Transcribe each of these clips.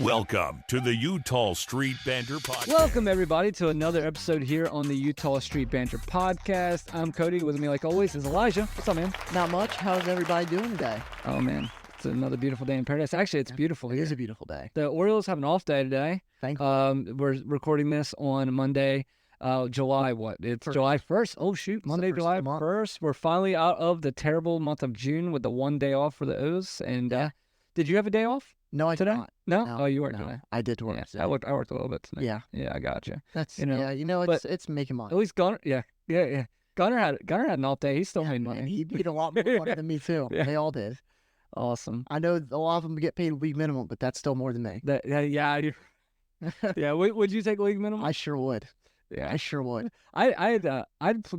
Welcome to the Utah Street Banter Podcast. Welcome, everybody, to another episode here on the Utah Street Banter Podcast. I'm Cody. With me, like always, is Elijah. What's up, man? Not much. How's everybody doing today? Oh, man. It's another beautiful day in paradise. Actually, it's beautiful here. It is a beautiful day. The Orioles have an off day today. Thankfully. We're recording this on Monday, July what? It's First. July 1st. Oh, shoot. Monday, first July of the month. 1st. We're finally out of the terrible month of June with the one day off for the O's. And Yeah. Did you have a day off No, I did today? not. No? No, Oh, you worked no. today. I did work Yeah, today. I worked a little bit today. Yeah. Yeah, I got you. That's but- it's making money. At least Gunner, yeah. Gunner had an off day. He still made money. And he made a lot more money than me too. Yeah. They all did. Awesome. I know a lot of them get paid league minimum, but that's still more than me. Yeah, I do. Yeah, would you take league minimum? I sure would. Yeah, I sure would. I'd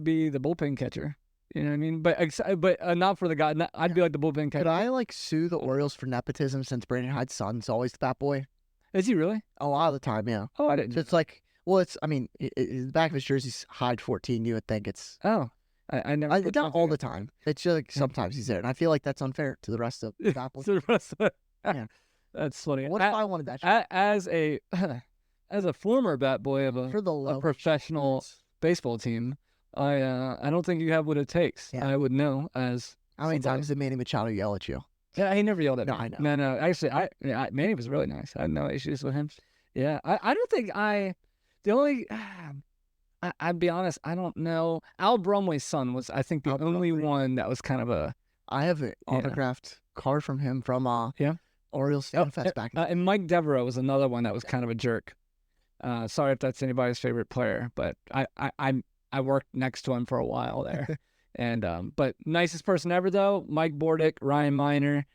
be the bullpen catcher. You know what I mean? But not for the guy. I'd be like the bullpen catcher. Could I sue the Orioles for nepotism since Brandon Hyde's son's always the bat boy? Is he really? A lot of the time, yeah. Oh, I didn't. So it's the back of his jersey's Hyde 14. You would think it's Oh, I never. not all the time. It's just sometimes he's there, and I feel like that's unfair to the rest of the bat boys. To the rest of it. Yeah. That's funny. What if I wanted that shit? As a former bat boy of For the a low professional baseball team, I don't think you have what it takes. Yeah. I would know as. How many somebody- times did Manny Machado yell at you? Yeah, he never yelled at No, me. I know. No. Actually, Manny was really nice. I had no issues with him. Yeah, I don't think the only. I'd be honest. I don't know. Al Brumway's son was, I think, the Al only Brumway. one that was kind of a. I have an autographed card from him from Yeah? Orioles Fan Fest back. And Mike Devereaux was another one that was kind of a jerk. Sorry if that's anybody's favorite player, but I worked next to him for a while there. And but nicest person ever though, Mike Bordick, Ryan Miner,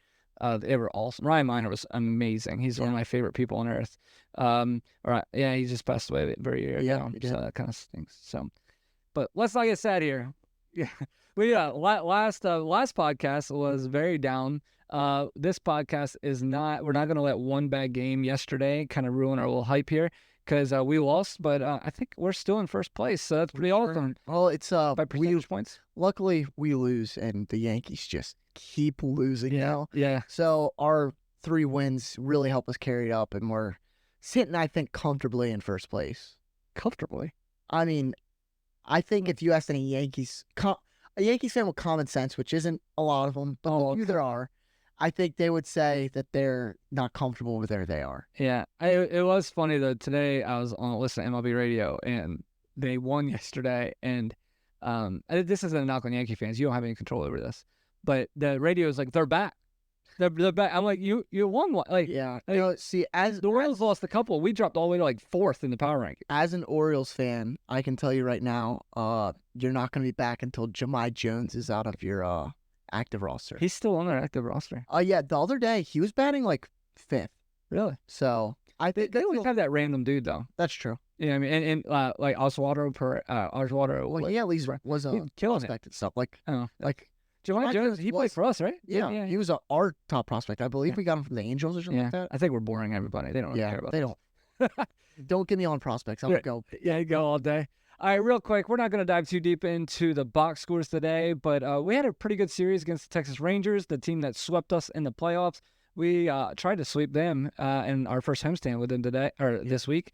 they were awesome. Ryan Miner was amazing. He's one of my favorite people on earth. He just passed away very year ago, he did. so that kind of stinks. So, but let's not get sad here. Yeah, last podcast was very down. This podcast is not. We're not going to let one bad game yesterday kind of ruin our little hype here because we lost, but I think we're still in first place, so that's pretty awesome. Well, it's By percentage points. luckily we lose and the Yankees just keep losing now. Yeah. So our 3 wins really help us carry it up, and we're sitting, I think, comfortably in first place. Comfortably. I mean, I think if you asked any Yankees, a Yankees fan with common sense, which isn't a lot of them, but the few there are, I think they would say that they're not comfortable with where they are. Yeah. It was funny though. Today I was on listening to MLB radio and they won yesterday. And this isn't a knock on Yankee fans. You don't have any control over this. But the radio is like, they're back. They're back. I'm like, you won one. Like, Yeah. Like, See, as the Royals lost a couple. We dropped all the way to like 4th in the power ranking. as an Orioles fan, I can tell you right now, you're not going to be back until Jahmai Jones is out of your active roster. He's still on their active roster. Yeah, the other day he was batting like 5th. Really? So I think They always have that random dude though. that's true. Yeah, I mean, and like Oswaldo. Well, he at least was a he's killing it. prospect and stuff. Like Oh, like Jahmai Jones. He played was- for us, right? yeah, he was our top prospect. I believe Yeah. we got him from the Angels or something Yeah. like that. I think we're boring everybody. They don't really Yeah, care about they that. don't. Don't get me on prospects. I'm Yeah. gonna go. Yeah, you go all day. All right, real quick, we're not going to dive too deep into the box scores today, but we had a pretty good series against the Texas Rangers, the team that swept us in the playoffs. We tried to sweep them in our first homestand with them this week.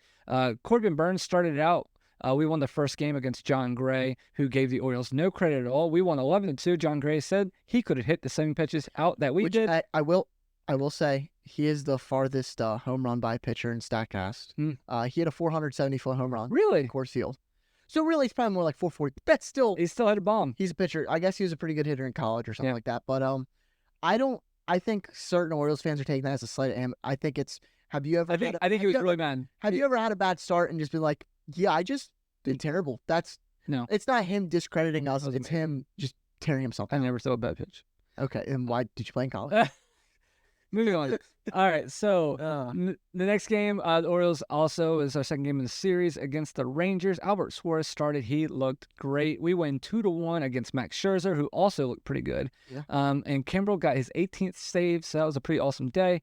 Corbin Burns started it out. We won the first game against John Gray, who gave the Orioles no credit at all. We won 11-2. John Gray said he could have hit the same pitches out that we Which did. I will say he is the farthest home run by pitcher in Statcast. He had a 470-foot home run. Really? In Coors Field. So really, it's probably more like 440. That's still He still had a bomb. he's a pitcher. I guess he was a pretty good hitter in college or something Yeah. like that. But I think certain Orioles fans are taking that as a slight. And I think it's. Have you ever? I think he was really mad. Have you ever had a bad start and just been like, yeah, I just been terrible? No. It's not him discrediting us. That was It's him just tearing himself I down. never saw a bad pitch. Okay, and why did you play in college? Moving on. All right, so the next game, the Orioles also is our second game in the series against the Rangers. Albert Suarez started. He looked great. We win 2-1 against Max Scherzer, who also looked pretty good. Yeah. And Kimbrel got his 18th save, so that was a pretty awesome day.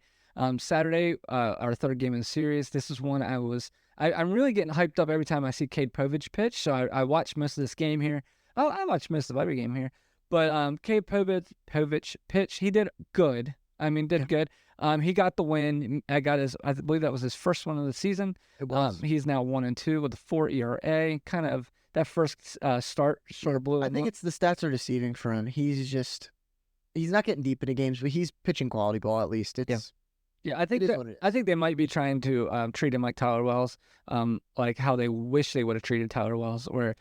Saturday, our third game in the series. This is one I'm really getting hyped up every time I see Cade Povich pitch, so I watched most of this game here. I watched most of every game here. But Cade Povich pitch, he did good. I mean, did good. He got the win. I believe that was his first one of the season. It was. He's now 1-2 with a 4 ERA. Kind of that first start sort of blew him I think up. it's the stats are deceiving for him. He's not getting deep into games, but he's pitching quality ball at least. Yeah, I think it is what it is. I think they might be trying to treat him like Tyler Wells, like how they wish they would have treated Tyler Wells, where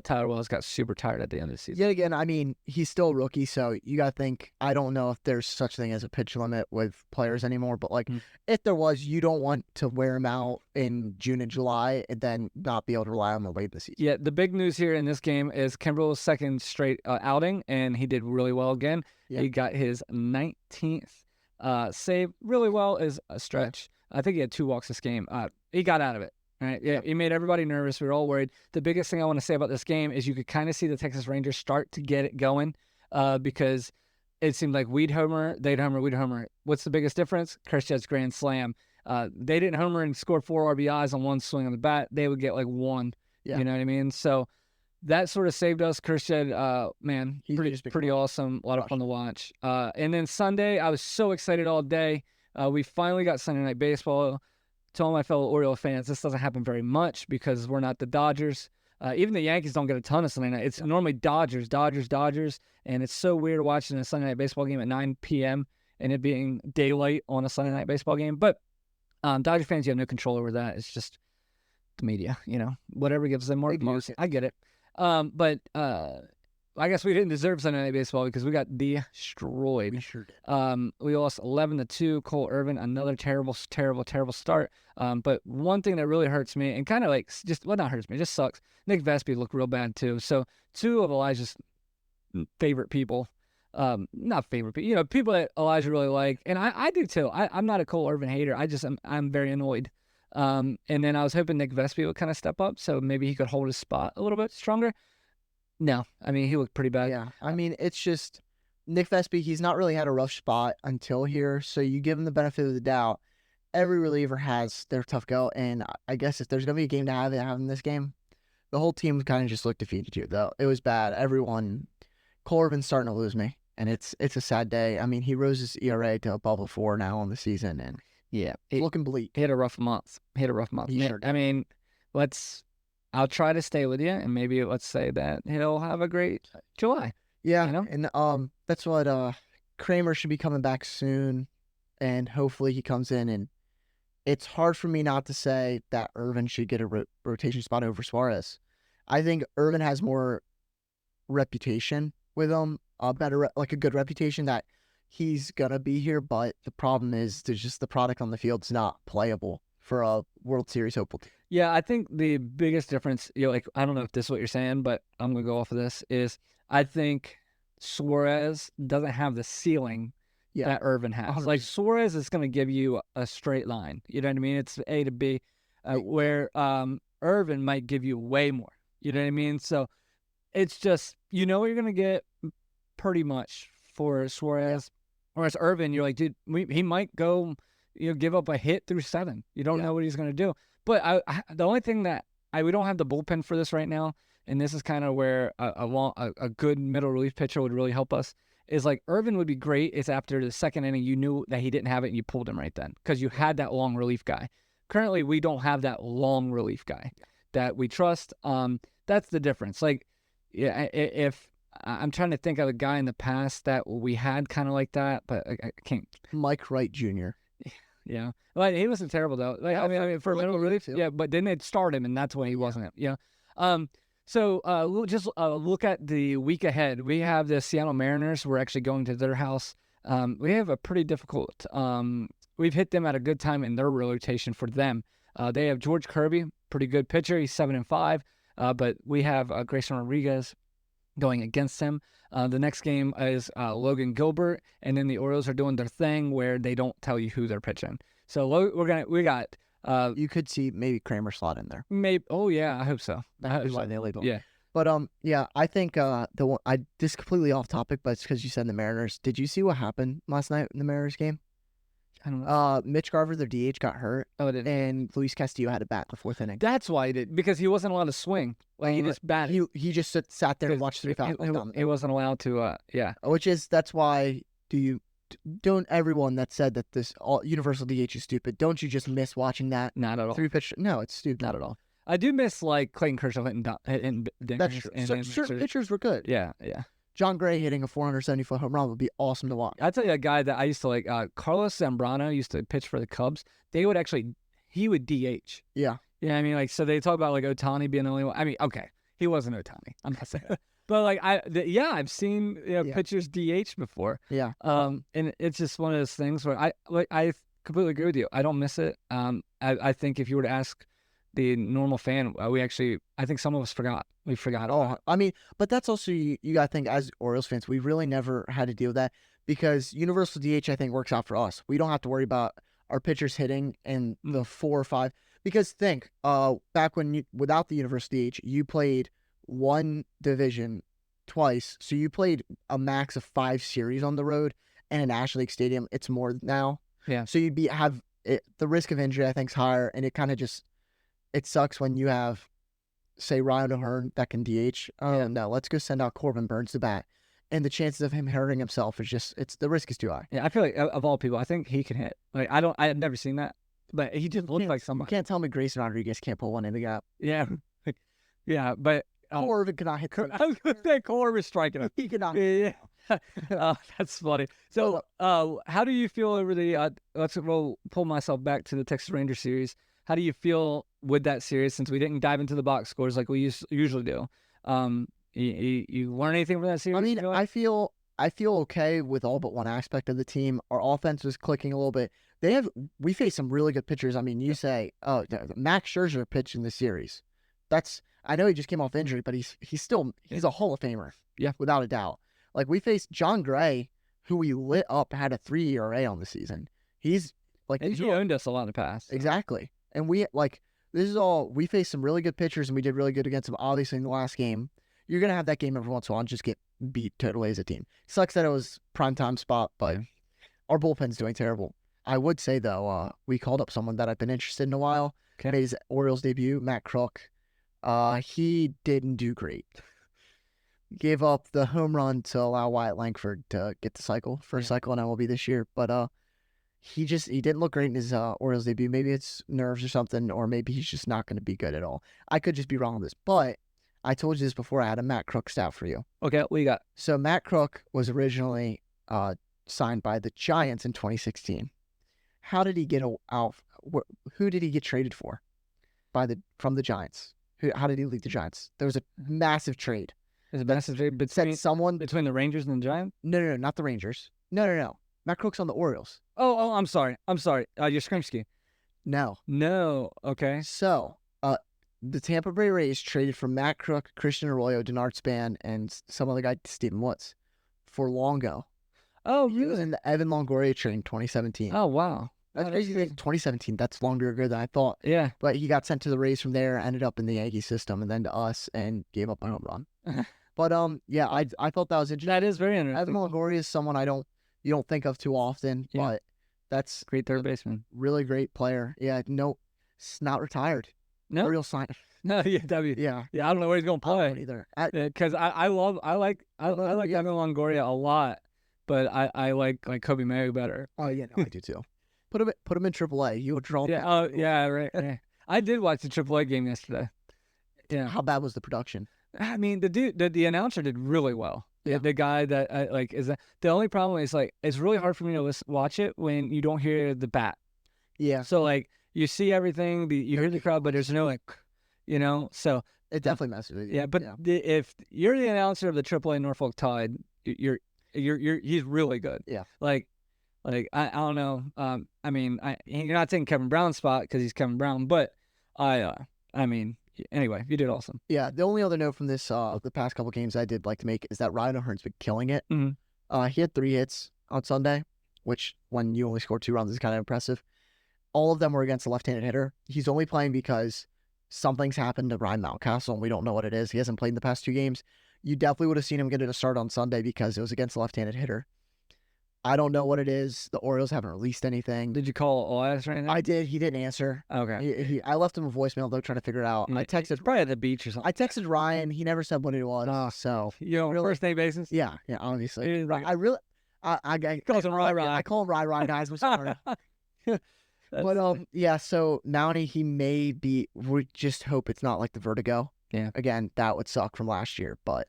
Tyler Wells got super tired at the end of the season. Yet again, I mean, he's still a rookie, so you got to think, I don't know if there's such thing as a pitch limit with players anymore, but like if there was, you don't want to wear him out in June and July and then not be able to rely on him late in the season. Yeah, the big news here in this game is Kimbrel's second straight outing, and he did really well again. Yeah. He got his 19th save. Really well is a stretch. I think he had 2 walks this game. He got out of it. Right? Yeah, he made everybody nervous. We were all worried. The biggest thing I want to say about this game is you could kind of see the Texas Rangers start to get it going because it seemed like we'd homer, they'd homer, we'd homer. What's the biggest difference? Kershaw's grand slam. They didn't homer and score 4 RBIs on one swing on the bat. They would get like 1. Yeah. You know what I mean? So that sort of saved us. Kershaw, man, He's pretty awesome. A lot of fun to watch. And then Sunday, I was so excited all day. We finally got Sunday Night Baseball. To all my fellow Orioles fans, this doesn't happen very much because we're not the Dodgers. Even the Yankees don't get a ton of Sunday night. It's normally Dodgers, and it's so weird watching a Sunday night baseball game at 9 p.m. and it being daylight on a Sunday night baseball game. But Dodger fans, you have no control over that. It's just the media, whatever gives them more views. I get it. But I guess we didn't deserve Sunday Night Baseball because we got destroyed. We sure did. We lost 11-2. Cole Irvin, another terrible start. But one thing that really hurts me and kind of like not hurts me, just sucks. Nick Vespi looked real bad too. So 2 of Elijah's favorite people, not favorite people, people that Elijah really like, and I do too. I'm not a Cole Irvin hater. I'm very annoyed. And then I was hoping Nick Vespi would kind of step up, so maybe he could hold his spot a little bit stronger. No, I mean, he looked pretty bad. Yeah, I mean, it's just Nick Vespi, he's not really had a rough spot until here, so you give him the benefit of the doubt. Every reliever has their tough go, and I guess if there's going to be a game to have in this game, the whole team kind of just looked defeated here, though. It was bad. Cole Irvin's starting to lose me, and it's a sad day. I mean, he rose his ERA to above a 4 now on the season, and yeah, it's looking bleak. He had a rough month. I mean, I'll try to stay with you, and maybe let's say that he'll have a great July. Yeah, and that's what Kramer should be coming back soon, and hopefully he comes in. And it's hard for me not to say that Irvin should get a rotation spot over Suarez. I think Irvin has more reputation with him, a good reputation that he's gonna be here. But the problem is, there's just the product on the field's not playable for a World Series hopeful team. Yeah, I think the biggest difference, I don't know if this is what you're saying, but I'm going to go off of this, is I think Suarez doesn't have the ceiling that Irvin has. 100%. Like, Suarez is going to give you a straight line. You know what I mean? It's A to B, where Irvin might give you way more. You know what I mean? So it's just, what you're going to get pretty much for Suarez. Whereas Irvin, you're like, dude, he might go, give up a hit through 7. You don't know what he's going to do. But the only thing that we don't have the bullpen for this right now, and this is kind of where a good middle relief pitcher would really help us, is like Irvin would be great. It's after the second inning you knew that he didn't have it and you pulled him right then because you had that long relief guy. Currently, we don't have that long relief guy that we trust. That's the difference. Like, if I'm trying to think of a guy in the past that we had kind of like that, but I can't. Mike Wright Jr. Yeah, well, he wasn't terrible though. Like, I mean, for middle relief, but then they'd start him, and that's when he wasn't. So we'll just look at the week ahead. We have the Seattle Mariners. We're actually going to their house. We have a pretty difficult. We've hit them at a good time in their rotation for them. They have George Kirby, pretty good pitcher. He's 7-5. But we have Grayson Rodriguez going against him. The next game is Logan Gilbert, and then the Orioles are doing their thing where they don't tell you who they're pitching. So we got. You could see maybe Kramer slot in there. Maybe. Oh yeah, I hope so. That's why they labeled. Yeah. But I think this is completely off topic, but it's because you said the Mariners. Did you see what happened last night in the Mariners game? I don't know. Mitch Garver, their DH, got hurt. Oh, it did. And Luis Castillo had to bat in the 4th inning. That's why he did, because he wasn't allowed to swing. Like, he just batted. He just sat there and watched 3 fouls. He wasn't allowed to. Yeah. That's why. Do you don't everyone that said that this universal DH is stupid, don't you just miss watching that Not at all. 3-pitch? No, it's stupid. Not at all. I do miss like Clayton Kershaw hitting dingers. That's true. Certain pitchers were good. Yeah. John Gray hitting a 470-foot home run would be awesome to watch. I tell you, a guy that I used to like, Carlos Zambrano used to pitch for the Cubs. He would DH. Yeah. Yeah, I mean, like, so they talk about like Ohtani being the only one. I mean, okay, he wasn't Ohtani. I'm not saying that. But like, I've seen pitchers DH before. Yeah. And it's just one of those things where I completely agree with you. I don't miss it. I think if you were to ask the normal fan, I think some of us forgot. We forgot. Oh, I mean, but that's also you got to think as Orioles fans, we really never had to deal with that because universal DH I think works out for us. We don't have to worry about our pitchers hitting in the 4 or 5. Because think, back when without the universal DH, you played one division twice, so you played a max of 5 series on the road, and in National League Stadium, it's more now. Yeah. So you'd the risk of injury I think is higher, and it kind of just it sucks when you have, say, Ryan O'Hearn that can DH. Oh no, let's go send out Corbin Burns to bat, and the chances of him hurting himself is just the risk is too high. Yeah, I feel like of all people, I think he can hit. Like I've never seen that. But he just looked like somebody. You can't tell me Grayson Rodriguez can't pull one in the gap. Yeah. Yeah, but... Corbin cannot hit. I was going to say Corbin striking him. He cannot. Yeah. That's funny. So, how do you feel over the... we'll pull myself back to the Texas Rangers series. How do you feel with that series since we didn't dive into the box scores like we usually do? You learn anything from that series? I mean, I feel okay with all but one aspect of the team. Our offense was clicking a little bit. We faced some really good pitchers. I mean, you say, Max Scherzer pitched in the series. I know he just came off injury, but he's a Hall of Famer. Yeah, without a doubt. Like we faced John Gray, who we lit up, had a 3 ERA on the season. He's like he owned us a lot in the past. Exactly, and we faced some really good pitchers, and we did really good against them. Obviously, in the last game, you're gonna have that game every once in a while and just get beat totally as a team. Sucks that it was primetime spot, but our bullpen's doing terrible. I would say, though, we called up someone that I've been interested in a while. Okay. Made his Orioles debut, Matt Crook. He didn't do great. Gave up the home run to allow Wyatt Langford to get the first cycle in MLB this year. But he didn't look great in his Orioles debut. Maybe it's nerves or something, or maybe he's just not going to be good at all. I could just be wrong on this. But I told you this before. I had a Matt Crook stout for you. Okay, what you got? So Matt Crook was originally signed by the Giants in 2016. How did he get out? Who did he get traded for? From the Giants. How did he leave the Giants? There was a massive trade. There's a massive trade between the Rangers and the Giants? No, not the Rangers. No. Matt Crook's on the Orioles. Oh, I'm sorry. Yastrzemski. No. Okay. So, the Tampa Bay Rays traded for Matt Crook, Christian Arroyo, Denard Span, and some other guy, Stephen Woods, for Longo. Oh, he was in the Evan Longoria trade in 2017. Oh, wow. That's crazy. 2017. That's longer ago than I thought. Yeah. But he got sent to the Rays from there, ended up in the Yankee system, and then to us, and gave up a home run. But yeah, I thought that was interesting. That is very interesting. Evan Longoria is someone you don't think of too often, but that's great third baseman. Really great player. Yeah, no, it's not retired. No, real sign. No, yeah, yeah. I don't know where he's gonna play either. Because I like Evan Longoria a lot, but I like Kobe Mayo better. Oh yeah, no, I do too. Put him in AAA. You would draw. Yeah. Oh yeah, right. Yeah. I did watch the AAA game yesterday. Yeah. How bad was the production? I mean, the announcer did really well. Yeah. The guy that the only problem is it's really hard for me to watch it when you don't hear the bat. Yeah. So you see everything, you hear the crowd, but there's no so it definitely messes with you. Yeah, but if you're the announcer of the AAA Norfolk Tide, he's really good. Yeah. I don't know. I mean, you're not taking Kevin Brown's spot because he's Kevin Brown, but I mean, anyway, you did awesome. Yeah. The only other note from this, the past couple games I did like to make is that Ryan O'Hearn's been killing it. Mm-hmm. He had 3 hits on Sunday, which when you only score 2 runs is kind of impressive. All of them were against a left-handed hitter. He's only playing because something's happened to Ryan Mountcastle, and we don't know what it is. He hasn't played in the past 2 games. You definitely would have seen him get a start on Sunday because it was against a lefted-handed hitter. I don't know what it is. The Orioles haven't released anything. Did you call Elias right now? I did. He didn't answer. Okay. I left him a voicemail, though, trying to figure it out. I texted. Probably at the beach or something. I texted Ryan. He never said what it was. So first name basis? Yeah, obviously. Right. I Calls him Rye Rye. I call him Rye guys. I'm sorry. But yeah. So Mountie, he may be. We just hope it's not like the vertigo. Yeah. Again, that would suck from last year, but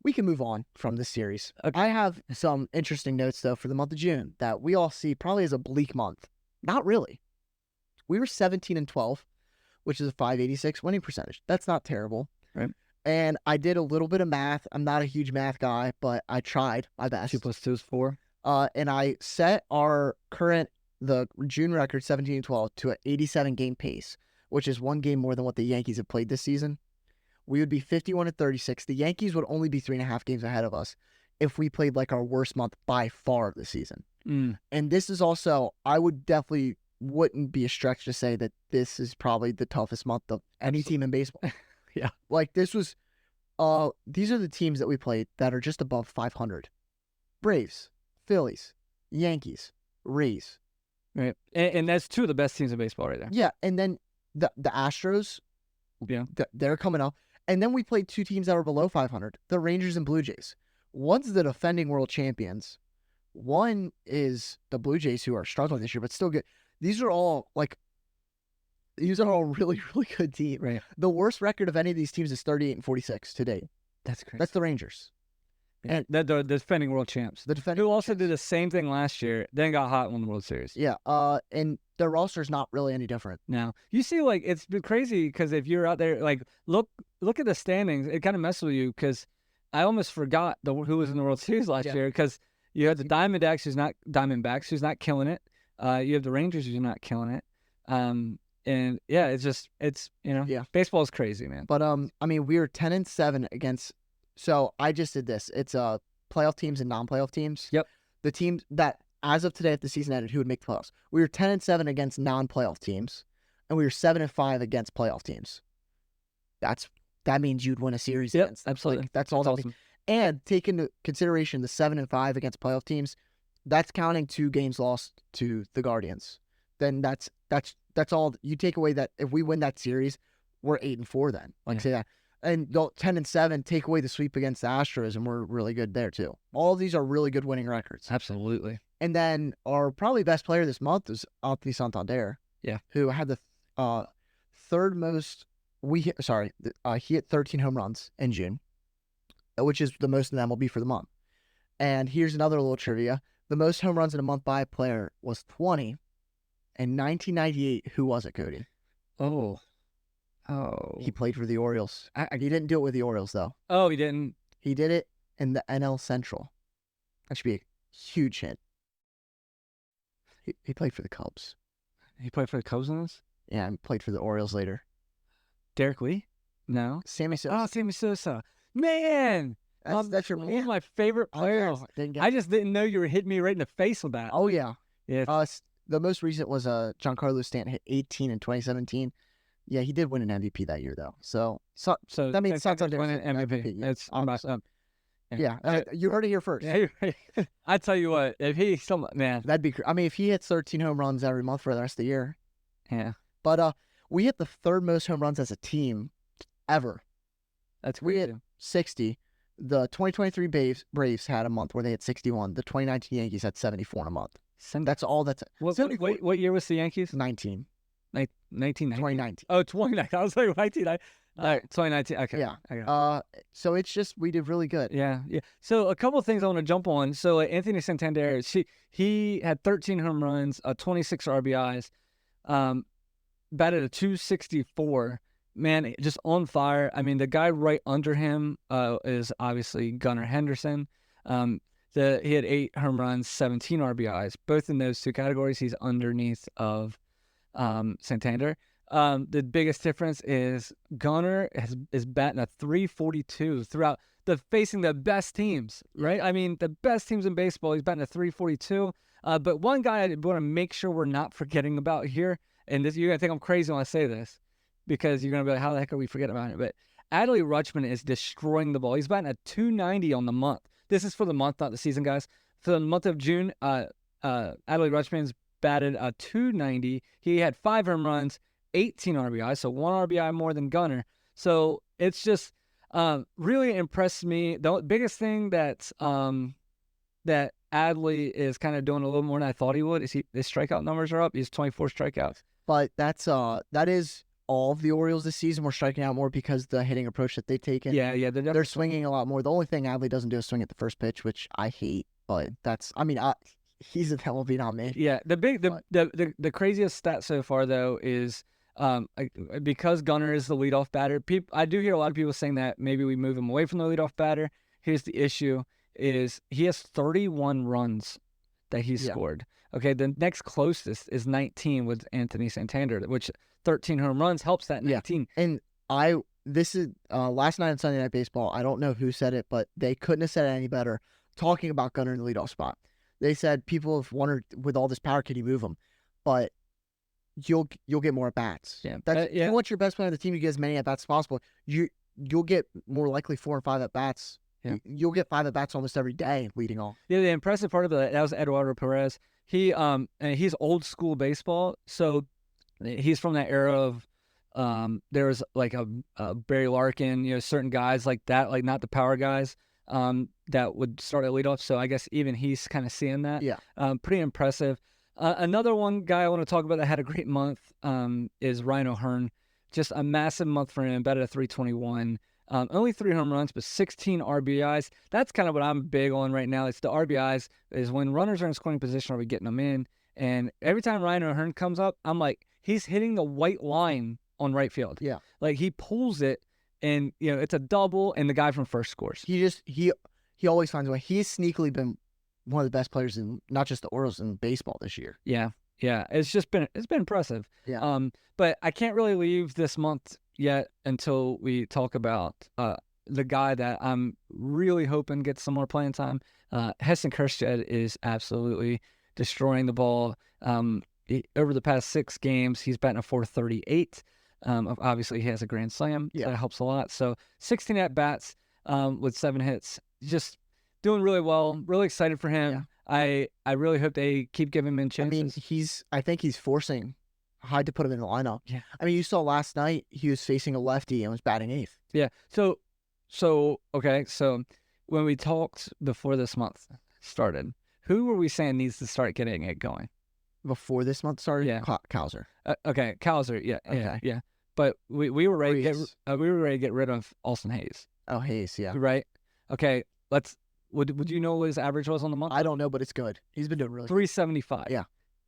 we can move on from this series. Okay. I have some interesting notes though for the month of June that we all see probably as a bleak month. Not really. We were 17-12, which is a .586 winning percentage. That's not terrible. Right. And I did a little bit of math. I'm not a huge math guy, but I tried my best. 2 + 2 is 4. And I set the June record 17-12 to an 87 game pace, which is 1 game more than what the Yankees have played this season. We would be 51-36. The Yankees would only be 3.5 games ahead of us if we played like our worst month by far of the season. And this is also, I wouldn't be a stretch to say that this is probably the toughest month of any team in baseball. Yeah. Like this was, these are the teams that we played that are just above 500. Braves, Phillies, Yankees, Rays. Right. And that's 2 of the best teams in baseball right there. Yeah. And then the Astros, Yeah. they're coming up. And then we played 2 teams that were below 500, the Rangers and Blue Jays. One's the defending world champions. One is the Blue Jays, who are struggling this year, but still good. These are all really, really good teams. Right. The worst record of any of these teams is 38-46 to date. That's crazy. That's the Rangers. And the defending world champs. The defending who also did the same thing last year, then got hot and won the World Series. Yeah. And their roster is not really any different. Now, you see, like, it's been crazy because if you're out there, like, look at the standings. It kind of messes with you because I almost forgot who was in the World Series last year because you had the Diamondbacks, who's not killing it. You have the Rangers, who's not killing it. And yeah, it's baseball is crazy, man. But I mean, we were 10-7 against. So I just did this. It's playoff teams and non-playoff teams. Yep. The teams that, as of today, if the season ended, who would make the playoffs? We were 10-7 against non-playoff teams, and we were 7-5 against playoff teams. That means you'd win a series against them. Absolutely. Like, that's all that means. And take into consideration the 7-5 against playoff teams, that's counting 2 games lost to the Guardians. Then that's all. You take away that if we win that series, we're 8-4 then. Say that. And 10-7, take away the sweep against the Astros, and we're really good there too. All of these are really good winning records. Absolutely. And then our probably best player this month is Anthony Santander. Yeah. Who had the third most. He hit 13 home runs in June, which is the most in the MLB for the month. And here's another little trivia: the most home runs in a month by a player was 20. In 1998, who was it, Cody? Oh. He played for the Orioles. He didn't do it with the Orioles, though. Oh, he didn't? He did it in the NL Central. That should be a huge hit. He played for the Cubs. He played for the Cubs in this? Yeah, and played for the Orioles later. Derek Lee? No. Sammy Sosa. Oh, Sammy Sosa. Man! That's your one of my favorite players. I just didn't know you were hitting me right in the face with that. Oh, yeah. Yeah. The most recent was Giancarlo Stanton hit 18 in 2017. Yeah, he did win an MVP that year, though. So that means Santander win an MVP. Yeah. It's you heard it here first. Yeah, I tell you what, if he man, that'd be. I mean, if he hits 13 home runs every month for the rest of the year. Yeah. But we hit the 3rd most home runs as a team ever. That's we crazy. hit 60. The 2023 Braves had a month where they had 61. The 2019 Yankees had 74 in a month. That's all. What year was the Yankees? 19. 1990? 2019. Oh, 2019. I was like 19. All right, 2019. Okay. Yeah. So it's just we did really good. Yeah. So a couple of things I want to jump on. So Anthony Santander, he had 13 home runs, 26 RBIs, batted a .264. Man, just on fire. I mean, the guy right under him is obviously Gunnar Henderson. He had 8 home runs, 17 RBIs. Both in those 2 categories, he's underneath of Santander. The biggest difference is Gunnar is batting a .342 throughout facing the best teams, right? I mean, the best teams in baseball, he's batting a .342. But one guy I want to make sure we're not forgetting about here, and you're going to think I'm crazy when I say this, because you're going to be like, how the heck are we forgetting about it? But Adley Rutschman is destroying the ball. He's batting a .290 on the month. This is for the month, not the season, guys. For the month of June, Adley Rutschman's batted a .290. He had 5 home runs, 18 RBI, so 1 RBI more than Gunnar. So it's just really impressed me. The biggest thing that Adley is kind of doing a little more than I thought he would. His strikeout numbers are up. He's 24 strikeouts. But that is all of the Orioles this season were striking out more because the hitting approach that they've taken. Yeah, They're swinging a lot more. The only thing Adley doesn't do is swing at the first pitch, which I hate. But he's an MLB, not me. Yeah, the craziest stat so far though is because Gunnar is the leadoff batter. I do hear a lot of people saying that maybe we move him away from the leadoff batter. Here's the issue: is he has 31 runs that he's scored. Okay, the next closest is 19 with Anthony Santander, which 13 home runs helps that 19. Yeah. And this is last night on Sunday Night Baseball. I don't know who said it, but they couldn't have said it any better. Talking about Gunnar in the leadoff spot, they said people have wondered with all this power, can you move him? But you'll get more at bats. Yeah, if you want your best player on the team, you get as many at bats as possible. You'll get more likely 4 or 5 at bats. Yeah. You'll get 5 at bats almost every day leading off. Yeah, the impressive part of that was Eduardo Perez. He's old school baseball, so he's from that era of there was like a Barry Larkin, certain guys like that, like not the power guys that would start at leadoff. So I guess even he's kind of seeing that. Yeah, pretty impressive. Another one guy I want to talk about that had a great month is Ryan O'Hearn. Just a massive month for him, batted at 321. Only 3 home runs, but 16 RBIs. That's kind of what I'm big on right now. It's the RBIs. Is when runners are in scoring position, are we getting them in? And every time Ryan O'Hearn comes up, I'm like, he's hitting the white line on right field. Yeah. Like he pulls it, and it's a double, and the guy from first scores. He always finds a way. He's sneakily been one of the best players in not just the Orioles in baseball this year. Yeah. It's been impressive. Yeah. But I can't really leave this month yet until we talk about the guy that I'm really hoping gets some more playing time. Heston Kjerstad is absolutely destroying the ball. Over the past 6 games, he's batting a .438. Obviously, he has a grand slam. Yeah. That helps a lot. So 16 at-bats with 7 hits. Just doing really well. Really excited for him. Yeah. I really hope they keep giving him chances. I mean, I think he's forcing Hyde to put him in the lineup. Yeah. I mean, you saw last night he was facing a lefty and was batting 8th. Yeah. So okay. So when we talked before this month started, who were we saying needs to start getting it going? Before this month started? Yeah. Cowser. Okay. Cowser. Yeah. Okay. Yeah. But we were ready to get rid of Austin Hayes. Oh, Hayes. Yeah. Right. Okay. Would you know what his average was on the month? I don't know, but it's good. He's been doing really good. 375. Yeah.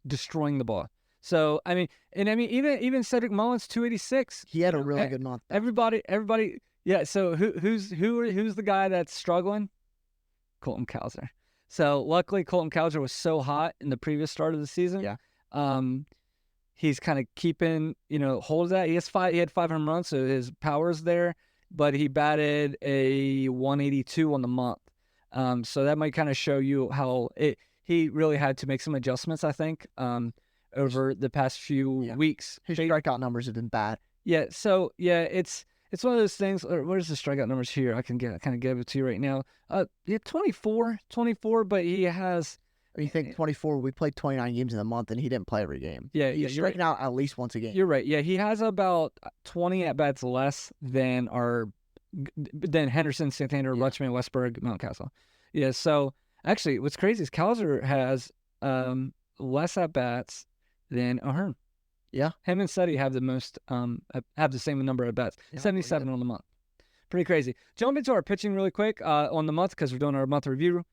Destroying the ball. So even Cedric Mullins 286. He had a really good month. Everybody. Yeah. So who's the guy that's struggling? Colton Cowser. So luckily Colton Cowser was so hot in the previous start of the season. Yeah. He's kind of keeping hold of that. He had 5 home runs, so his power's there. But he batted a 182 on the month. So that might kind of show you how he really had to make some adjustments, I think, over the past few weeks. His strikeout numbers have been bad. Yeah. So it's one of those things. Where's the strikeout numbers here? I can give it to you right now. Yeah, 24, but he has. You think 24? We played 29 games in a month, and he didn't play every game. Yeah, he's striking out at least once a game. You're right. Yeah, he has about 20 at bats less than Henderson, Santander, Lutchman, Westberg, Mountcastle. Yeah. So actually, what's crazy is Cowser has less at bats than O'Hearn. Yeah. Him and Seti have the most have the same number of at bats. 77 on the month. Pretty crazy. Jump into our pitching really quick on the month because we're doing our month review.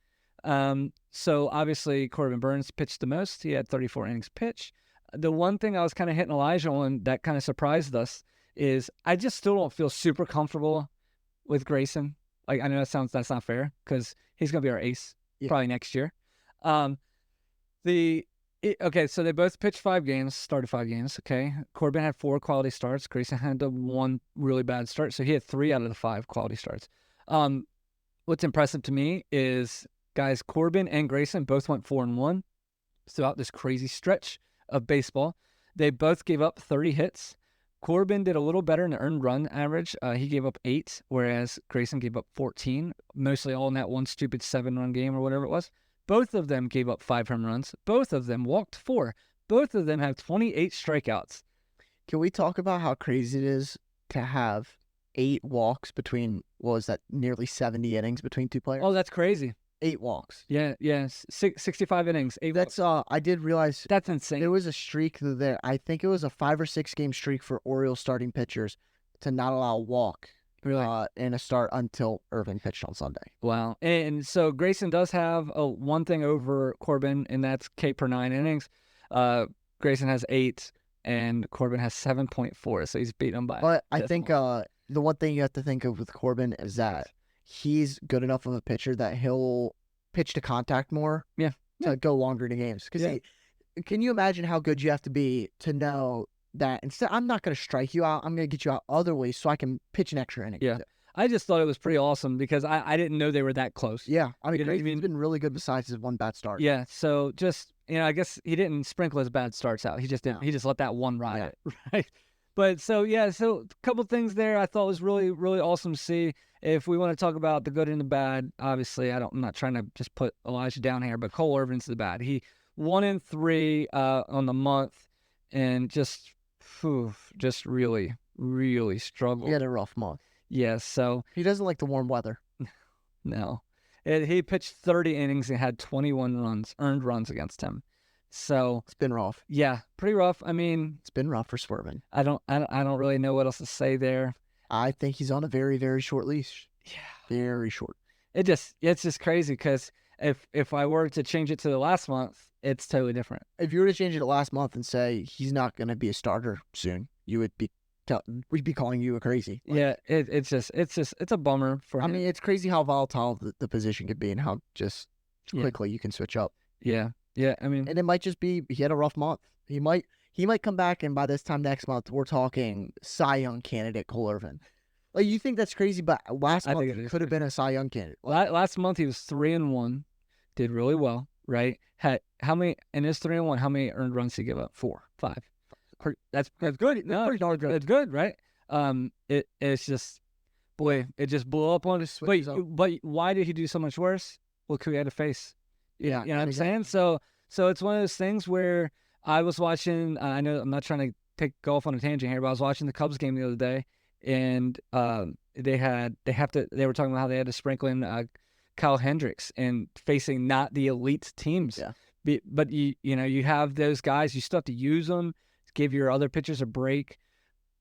So obviously Corbin Burns pitched the most. He had 34 innings pitched. The one thing I was kind of hitting Elijah on that kind of surprised us is I just still don't feel super comfortable with Grayson. Like, I know that's not fair because he's going to be our ace probably next year. Okay, so they both pitched 5 games, started 5 games, okay? Corbin had 4 quality starts. Grayson had the 1 really bad start, so he had 3 out of the 5 quality starts. What's impressive to me is, guys, Corbin and Grayson both went 4-1 throughout this crazy stretch of baseball. They both gave up 30 hits. Corbin did a little better in the earned run average. He gave up 8, whereas Grayson gave up 14, mostly all in that one stupid 7-run game or whatever it was. Both of them gave up 5 home runs. Both of them walked 4. Both of them have 28 strikeouts. Can we talk about how crazy it is to have 8 walks between, what was that, nearly 70 innings between 2 players? Oh, that's crazy. 8 walks. Yeah, 65 innings, 8 walks. That's I did realize That's insane. there was a streak there. I think it was a 5 or 6 game streak for Orioles starting pitchers to not allow a walk Really? in a start until Irvin pitched on Sunday. Wow. And so Grayson does have one thing over Corbin, and that's K per 9 innings. Grayson has 8, and Corbin has 7.4, so he's beaten him by. But I think the one thing you have to think of with Corbin is that he's good enough of a pitcher that he'll pitch to contact more. Yeah. To go longer into games. Because can you imagine how good you have to be to know that instead I'm not going to strike you out, I'm going to get you out other ways so I can pitch an extra inning. Yeah. I just thought it was pretty awesome because I didn't know they were that close. Yeah. I mean, You know, he's been really good besides his one bad start. Yeah. So just, I guess he didn't sprinkle his bad starts out. He just didn't. No. He just let that one ride it, right? But so a couple things there I thought was really, really awesome to see. If we want to talk about the good and the bad, obviously I'm not trying to just put Elijah down here, but Cole Irvin's the bad. He 1-3 on the month, and just really, really struggled. He had a rough month. Yeah, so he doesn't like the warm weather. No. He pitched 30 innings and had 21 earned runs against him. So it's been rough. Yeah, pretty rough. I mean, it's been rough for Swervin. I don't really know what else to say there. I think he's on a very, very short leash. Yeah, very short. It's just crazy because if I were to change it to the last month, it's totally different. If you were to change it to last month and say he's not going to be a starter soon, we'd be calling you a crazy. Yeah, it's a bummer for him. I mean, it's crazy how volatile the position could be and how just quickly you can switch up. Yeah. I mean, and it might just be he had a rough month. He might come back, and by this time next month, we're talking Cy Young candidate Cole Irvin. Like, you think that's crazy, but last month it could have been a Cy Young candidate. Last month he was 3-1, did really well, right? Had how many in his 3-1? How many earned runs did he give up? 4, 5. That's good. No, pretty darn good. That's good, right? It's just, boy, it just blew up on us. But why did he do so much worse? Well, because he had a face. Yeah, you know what I'm saying? So it's one of those things where I was watching. I know I'm not trying to go off on a tangent here, but I was watching the Cubs game the other day, and they were talking about how they had to sprinkle in Kyle Hendricks and facing not the elite teams. Yeah. But you have those guys. You still have to use them. Give your other pitchers a break.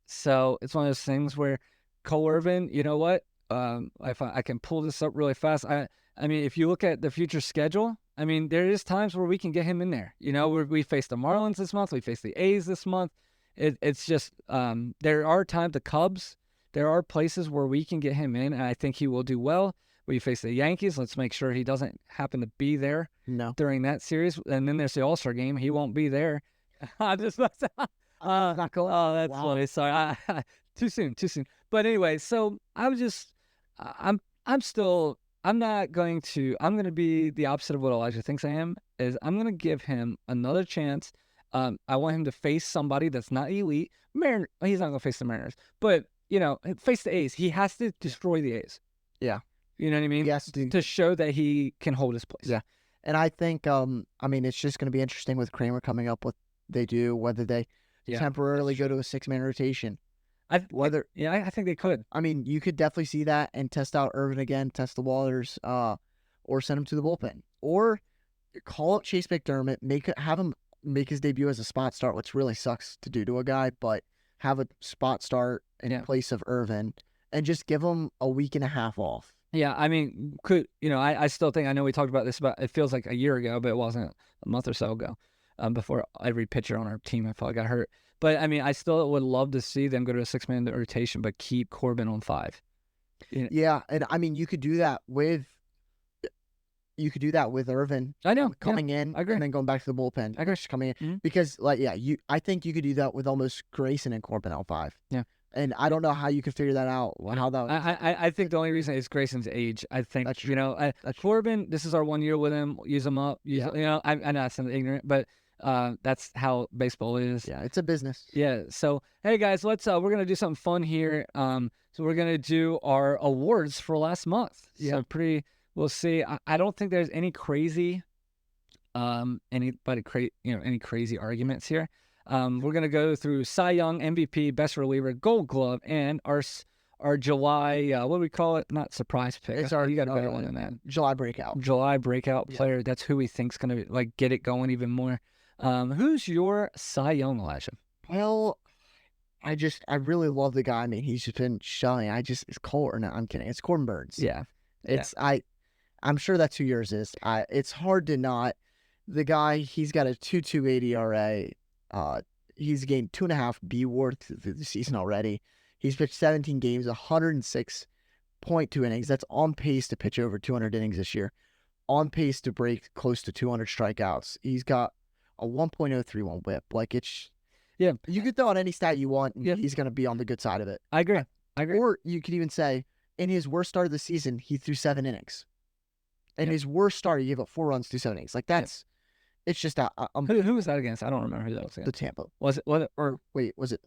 So it's one of those things where Cole Irvin, you know what? If I can pull this up really fast, I mean, if you look at the future schedule, I mean, there is times where we can get him in there. We face the Marlins this month. We face the A's this month. It's just there are times the Cubs. There are places where we can get him in, and I think he will do well. We face the Yankees. Let's make sure he doesn't happen to be there during that series. And then there's the All-Star game. He won't be there. Not going. Oh, that's funny. Sorry, too soon. But anyway, so I was just, I'm going to be the opposite of what Elijah thinks I am. Is I'm going to give him another chance. I want him to face somebody that's not elite. He's not going to face the Mariners, but face the A's. He has to destroy the A's. Yeah, you know what I mean. Yes, to show that he can hold his place. Yeah, and I think it's just going to be interesting with Kramer coming up with. They do, whether they temporarily go to a 6-man rotation. I think they could. I mean, you could definitely see that and test out Irvin again, test the waters, or send him to the bullpen. Or call up Chase McDermott, have him make his debut as a spot start, which really sucks to do to a guy, but have a spot start in place of Irvin and just give him a week and a half off. Yeah, I mean, I still think, I know we talked about this, it feels like a year ago, but it wasn't a month or so ago. Before every pitcher on our team I felt got hurt. But I mean, I still would love to see them go to a 6-man rotation, but keep Corbin on 5. Yeah, and I mean, you could do that with Irvin. I know coming in, I agree. And then going back to the bullpen. I agree, coming in because I think you could do that with almost Grayson and Corbin on 5. Yeah. And I don't know how you could figure that out. How that? I think the only reason is Grayson's age. I think Corbin. This is our 1 year with him. Use him up. I know I sound ignorant, but that's how baseball is. Yeah, it's a business. Yeah. So hey guys, we're gonna do something fun here. So we're gonna do our awards for last month. Yeah. So we'll see. I don't think there's any crazy, any crazy arguments here. We're gonna go through Cy Young, MVP, Best Reliever, Gold Glove, and our our July, what do we call it? Not surprise pick. It's our you got a better one than that. July breakout. July breakout Yeah. player. That's who we think's gonna like get it going even more. Who's your Cy Young, Elisha? Well, I really love the guy. I mean, he's just been showing. It's Corbin. No, I'm kidding. It's Corbin Burns. Yeah, I'm sure that's who yours is. It's hard to not. The guy, he's got a 2.28 ERA. He's gained 2.5 B WAR through the season already. He's pitched 17 games, 106.2 innings. That's on pace to pitch over 200 innings this year. On pace to break close to 200 strikeouts. He's got a 1.031 WHIP. Like yeah. You could throw out any stat you want, and Yeah. he's going to be on the good side of it. I agree. Or you could even say, in his worst start of the season, he threw 7 innings. In his worst start, he gave up 4 runs through 7 innings. Like that's, it's just Who was that against? I don't remember who that was the against. Tampa. Was it? Or wait, was it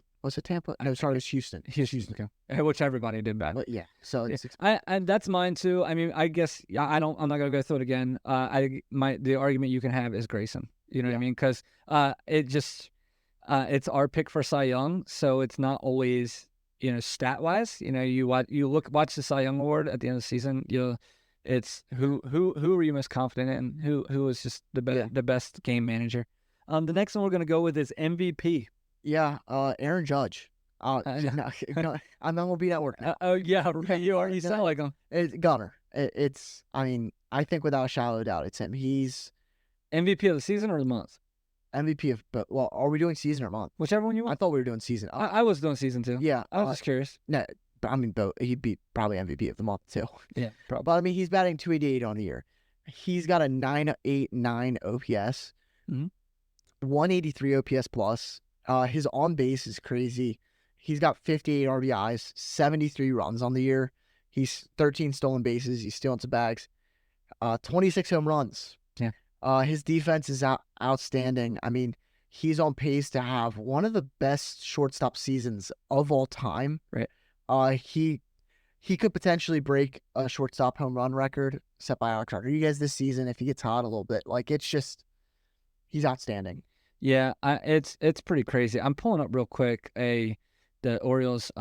Tampa? No, sorry, it was Houston. Houston. Okay. Which everybody did bad. But yeah, so it's And that's mine too. I mean, I guess I'm not gonna go through it again. The argument you can have is Grayson. You know what I mean? Because it's our pick for Cy Young, so it's not always stat wise. You watch the Cy Young award at the end of the season. It's who are you most confident in? Who is just the best game manager? The next one we're gonna go with is MVP. Yeah, Aaron Judge. No, I'm MLB Network now. Oh yeah, right. You are. You sound like him. It's Gunner. I think without a shadow of a doubt, it's him. He's MVP of the season or the month? MVP of, but well, are we doing season or month? Whichever one you I want. thought we were doing season. I was doing season too. Yeah, I was just curious. No, but I mean, both. He'd be probably MVP of the month too. Yeah, probably. But I mean, he's batting 288 on the year. He's got a 989 OPS, 183 OPS plus. His on base is crazy. He's got 58 RBIs, 73 runs on the year. He's 13 stolen bases. He's stealing some bags. 26 home runs. Yeah. His defense is outstanding. I mean, he's on pace to have one of the best shortstop seasons of all time. Right. He could potentially break a shortstop home run record set by Alex Rodriguez this season if he gets hot a little bit. Like it's just, he's outstanding. Yeah, it's pretty crazy. I'm pulling up real quick the Orioles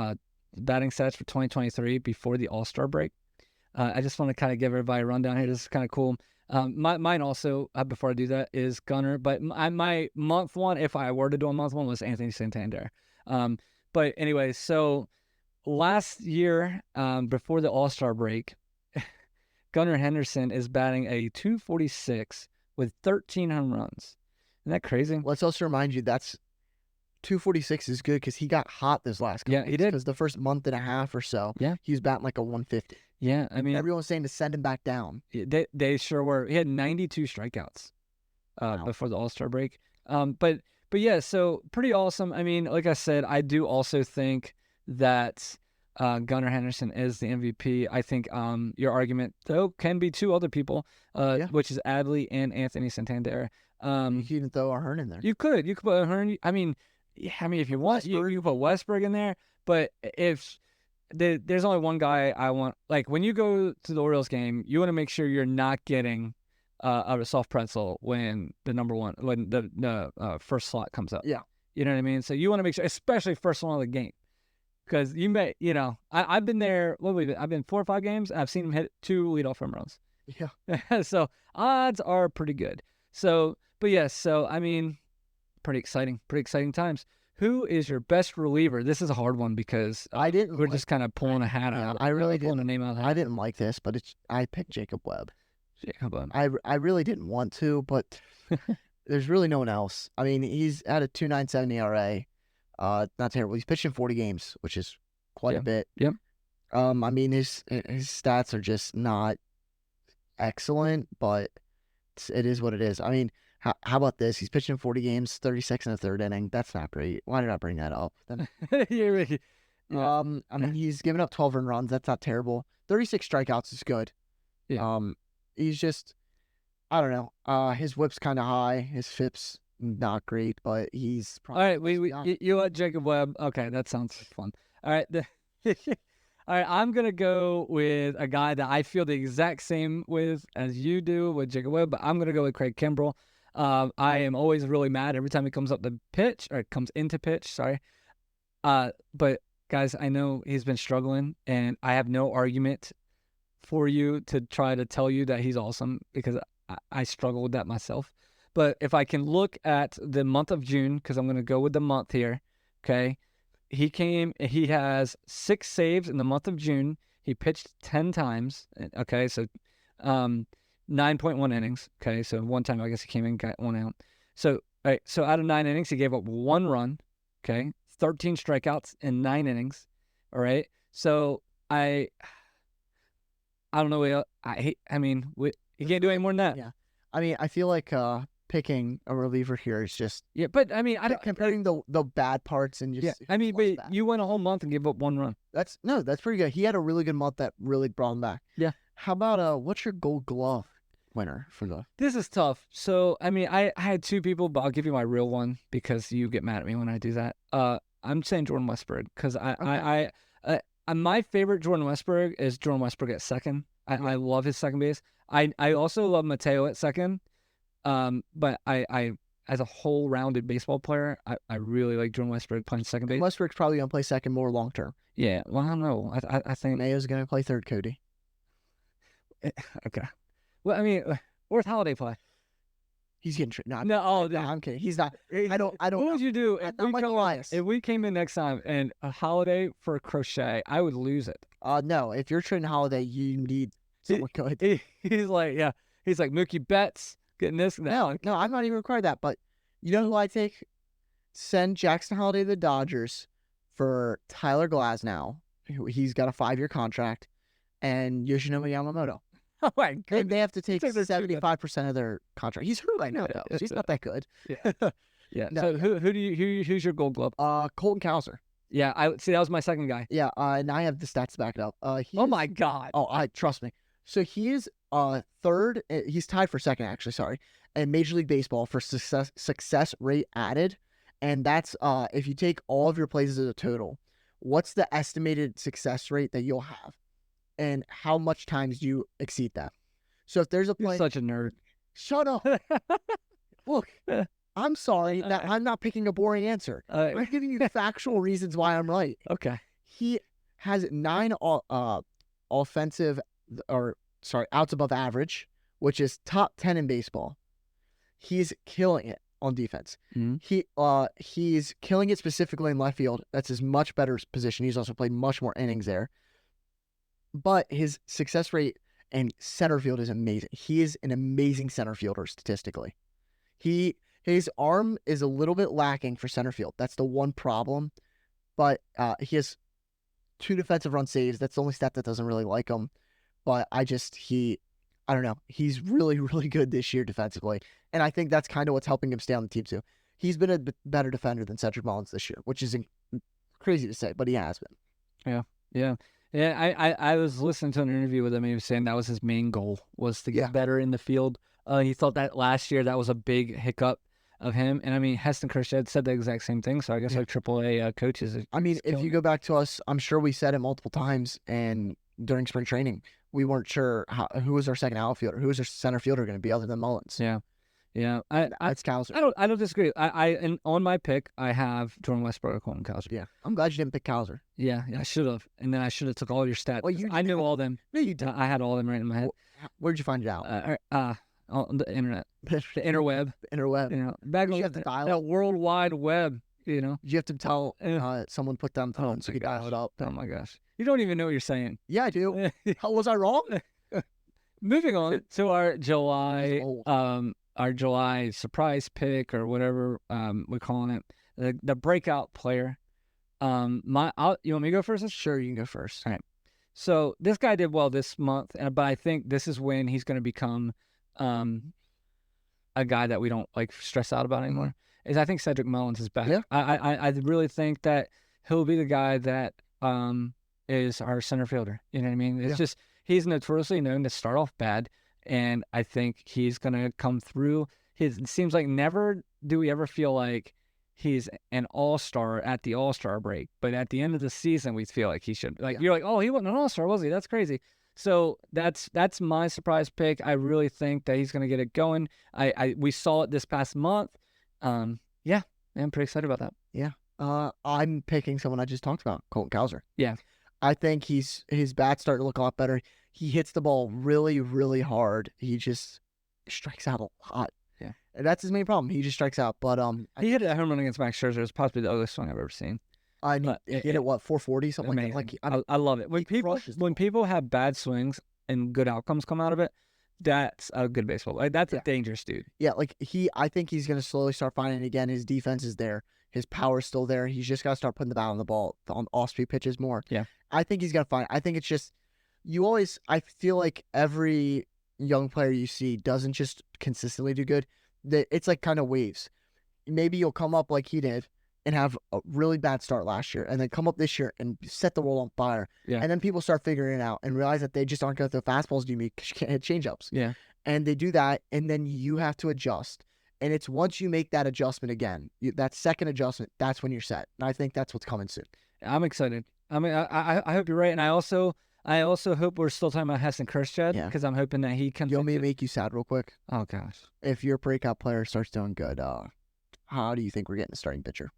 batting stats for 2023 before the All-Star break. I just want to kind of give everybody a rundown here. This is kind of cool. Mine also, before I do that, is Gunner. But my month one, if I were to do a month one, was Anthony Santander. But anyway, so last year, before the All-Star break, Gunnar Henderson is batting a 246 with 13 home runs. Isn't that crazy? Let's also remind you that's 246 is good because he got hot this last couple he did. Because the first month and a half or so, he was batting like a 150. Yeah, I mean, everyone was saying to send him back down. They sure were. He had 92 strikeouts before the All-Star break. But yeah, so pretty awesome. I mean, like I said, I do also think that Gunnar Henderson is the MVP. I think your argument though can be 2 other people, which is Adley and Anthony Santander. You could even throw Ahern in there. You could put Ahern. I mean, if you want, you can put Westberg in there. But if there's only one guy I want, like when you go to the Orioles game, you want to make sure you're not getting a soft pretzel when the first slot comes up. Yeah, you know what I mean. So you want to make sure, especially first one of the game, because you may, I've been there. I've been 4 or 5 games. I've seen him hit 2 leadoff home runs. Yeah. So odds are pretty good. So, but yes. So I mean, pretty exciting times. Who is your best reliever? This is a hard one because we're just kind of pulling a hat out. I really didn't. Pulling a name out of the hat. I didn't like this, but I picked Jacob Webb. Jacob Webb. I really didn't want to, but there's really no one else. I mean, he's at a 2.97 ERA. Not terrible. He's pitched in 40 games, which is quite a bit. Yep. I mean, his stats are just not excellent, but it is what it is. I mean, how about this? He's pitched in 40 games, 36 in the 3rd inning. That's not great. Why did I bring that up? I mean, he's given up 12 earned runs. That's not terrible. 36 strikeouts is good. Yeah. He's just, I don't know. His whip's kind of high. His FIP's not great, but he's probably. All right, you let Jacob Webb. Okay, that sounds fun. All right. All right, I'm going to go with a guy that I feel the exact same with as you do with Jacob Webb, but I'm going to go with Craig Kimbrell. I am always really mad every time he comes into pitch, sorry. But guys, I know he's been struggling, and I have no argument for you to try to tell you that he's awesome because I struggle with that myself. But if I can look at the month of June, because I'm going to go with the month here, okay? He has 6 saves in the month of June. He pitched 10 times, okay? So 9.1 innings, okay? So one time I guess he came in, got 1 out. So, all right, so out of 9 innings, he gave up 1 run, okay? 13 strikeouts in 9 innings, all right? So I don't know. He can't do any more than that. Yeah. I mean, I feel like picking a reliever here is just But I mean, comparing the bad parts and just but you went a whole month and gave up 1 run. that's pretty good. He had a really good month that really brought him back. Yeah. How about what's your Gold Glove winner for the? This is tough. So I mean, I had 2 people, but I'll give you my real one because you get mad at me when I do that. I'm saying Jordan Westburg because my favorite Jordan Westburg is Jordan Westburg at second. I love his second base. I also love Mateo at second. But I as a whole rounded baseball player, I really like Jordan Westburg playing second base. Westburg's probably gonna play second more long term. Yeah. Well, I don't know. I think Mayo's gonna play third. Cody. Okay. Well, I mean, where's Holiday play? He's getting tricked. No, I'm kidding. He's not. I don't. What would you do if we came in next time and a Holiday for a Crochet? I would lose it. No. If you're trading Holiday, you need someone good. He's like Mookie Betts getting this. No, I'm not even required that. But you know who I take? Send Jackson Holiday to the Dodgers for Tyler Glasnow. He's got a 5-year contract, and Yoshinobu Yamamoto. Oh my God. They have to take 75% of their contract. He's hurt right now, though. So he's not that good. Yeah. Yeah. No. So who's your Gold Glove? Colton Cowser. Yeah, I see. That was my second guy. Yeah. And I have the stats to back it up. Oh my God. Oh, trust me. So he is third. He's tied for second, actually. Sorry, in Major League Baseball for success rate added, and that's if you take all of your plays as a total, what's the estimated success rate that you'll have, and how much times do you exceed that? So if there's a play, You're such a nerd. Shut up. Look, I'm sorry that I'm not picking a boring answer. I'm giving you factual reasons why I'm right. Okay. He has 9 offensive outs above average, which is top 10 in baseball. He's killing it on defense. Mm-hmm. He's killing it specifically in left field. That's his much better position. He's also played much more innings there. But his success rate in center field is amazing. He is an amazing center fielder statistically. His arm is a little bit lacking for center field. That's the one problem. But he has 2 defensive run saves. That's the only stat that doesn't really like him. But I don't know. He's really, really good this year defensively. And I think that's kind of what's helping him stay on the team too. He's been a better defender than Cedric Mullins this year, which is crazy to say, but he has been. Yeah. I was listening to an interview with him. He was saying that was his main goal, was to get better in the field. He thought that last year that was a big hiccup of him. And I mean, Heston Kjerstad said the exact same thing. So I guess our AAA coaches. If you go back to us, I'm sure we said it multiple times, and during spring training, we weren't sure who was our second outfielder, who was our center fielder going to be other than Mullins. Yeah. That's Cowser. I don't disagree. And on my pick, I have Jordan Westburg or Colton Cowser. Yeah, I'm glad you didn't pick Cowser. Yeah, I should have, and then I should have took all your stats. Well, I knew all them. No, you didn't. I had all them right in my head. Where'd you find it out? On the internet, the interweb. The interweb. You know, back Did on you have to dial that it? World Wide Web. You know, Did you have to tell someone put down the phone so you could dial it up? Oh my gosh, you don't even know what you're saying. Yeah, I do. How was I wrong? Moving on to our July, surprise pick or whatever we're calling it, the breakout player. You want me to go first? Sure, you can go first. All right. So this guy did well this month, but I think this is when he's going to become a guy that we don't like stress out about anymore. Is I think Cedric Mullins is back. Yeah. I really think that he'll be the guy that is our center fielder. You know what I mean? It's just he's notoriously known to start off bad, and I think he's going to come through. It seems like never do we ever feel like he's an all-star at the all-star break, but at the end of the season, we feel like he should. You're like, oh, he wasn't an all-star, was he? That's crazy. So that's my surprise pick. I really think that he's going to get it going. We saw it this past month. I'm pretty excited about that. Yeah. I'm picking someone I just talked about, Colton Cowser. Yeah. I think his bat's starting to look a lot better. He hits the ball really, really hard. He just strikes out a lot. Yeah. And that's his main problem. He just strikes out. But he hit a home run against Max Scherzer. It's possibly the ugliest swing I've ever seen. He hit it, what, 440, something amazing. like that. I love it. When people have bad swings and good outcomes come out of it, that's a good baseball. Like, that's a dangerous dude. Yeah, like I think he's gonna slowly start finding it again. His defense is there. His power's still there. He's just gotta start putting the bat on the ball on off-speed pitches more. Yeah. I think he's gonna find. I think it's just I feel like every young player you see doesn't just consistently do good. It's like kind of waves. Maybe you'll come up like he did and have a really bad start last year, and then come up this year and set the world on fire. Yeah. And then people start figuring it out and realize that they just aren't going to throw fastballs to you because you can't hit changeups. Yeah. And they do that, and then you have to adjust. And it's once you make that adjustment again, that second adjustment, that's when you're set. And I think that's what's coming soon. I'm excited. I mean, I hope you're right, and I also hope we're still talking about Heston Kjerstad because I'm hoping that he comes. You want me to make you sad real quick? Oh gosh. If your breakout player starts doing good, how do you think we're getting a starting pitcher?